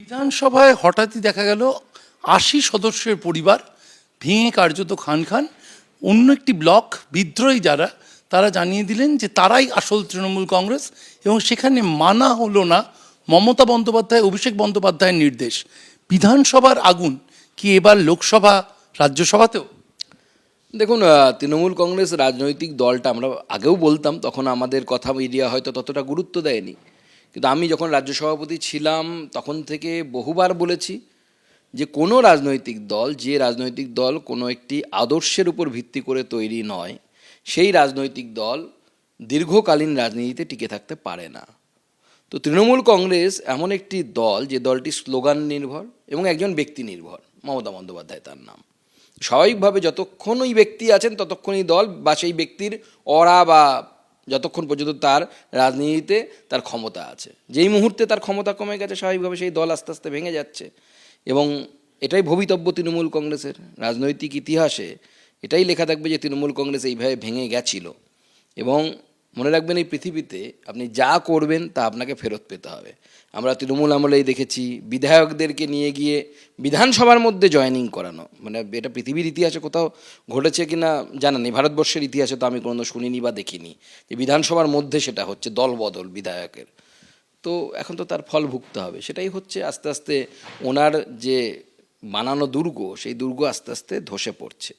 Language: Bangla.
বিধানসভায় হঠাৎই দেখা গেল ৮০ সদস্যের পরিবার ভেঙে কার্যত খান খান। অন্য একটি ব্লক বিদ্রোহী যারা, তারা জানিয়ে দিলেন যে তারাই আসল তৃণমূল কংগ্রেস, এবং সেখানে মানা হলো না মমতা বন্দ্যোপাধ্যায়, অভিষেক বন্দ্যোপাধ্যায়ের নির্দেশ। বিধানসভার আগুন কি এবার লোকসভা, রাজ্যসভাতেও? দেখুন, তৃণমূল কংগ্রেস রাজনৈতিক দলটা আমরা আগেও বলতাম, তখন আমাদের কথা মিডিয়া হয়তো ততটা গুরুত্ব দেয়নি, কিন্তু আমি যখন রাজ্য সভাপতি ছিলাম তখন থেকে বহুবার বলেছি যে কোনো রাজনৈতিক দল, যে রাজনৈতিক দল কোনো একটি আদর্শের উপর ভিত্তি করে তৈরি নয়, সেই রাজনৈতিক দল দীর্ঘকালীন রাজনীতিতে টিকে থাকতে পারে না। তো তৃণমূল কংগ্রেস এমন একটি দল যে দলটি স্লোগান নির্ভর এবং একজন ব্যক্তি নির্ভর, মমতা বন্দ্যোপাধ্যায় তার নাম। স্বাভাবিকভাবে যতক্ষণ ওই ব্যক্তি আছেন ততক্ষণই দল বা সেই ব্যক্তির অরা, বা যতক্ষণ পর্যন্ত তার রাজনীতিতে তার ক্ষমতা আছে। যেই মুহূর্তে তার ক্ষমতা কমে গেছে, স্বাভাবিকভাবে সেই দল আস্তে আস্তে ভেঙে যাচ্ছে। এবং এটাই ভবিতব্য তৃণমূল কংগ্রেসের রাজনৈতিক ইতিহাসে, এটাই লেখা থাকবে যে তৃণমূল কংগ্রেস এইভাবে ভেঙে গেছিল। এবং মনে রাখবেন, এই পৃথিবীতে আপনি যা করবেন তা আপনাকে ফেরত পেতে হবে। আমরা তৃণমূল আমলেই দেখেছি বিধায়কদেরকে নিয়ে গিয়ে বিধানসভার মধ্যে জয়েনিং করানো, মানে এটা পৃথিবীর ইতিহাসে কোথাও ঘটেছে কি না জানা নেই, ভারতবর্ষের ইতিহাসে তো আমি কোনো শুনিনি বা দেখিনি যে বিধানসভার মধ্যে সেটা হচ্ছে, দলবদল বিধায়কের। তো এখন তো তার ফল ভুগতে হবে, সেটাই হচ্ছে। আস্তে আস্তে ওনার যে বানানো দুর্গ, সেই দুর্গ আস্তে আস্তে ধসে পড়ছে।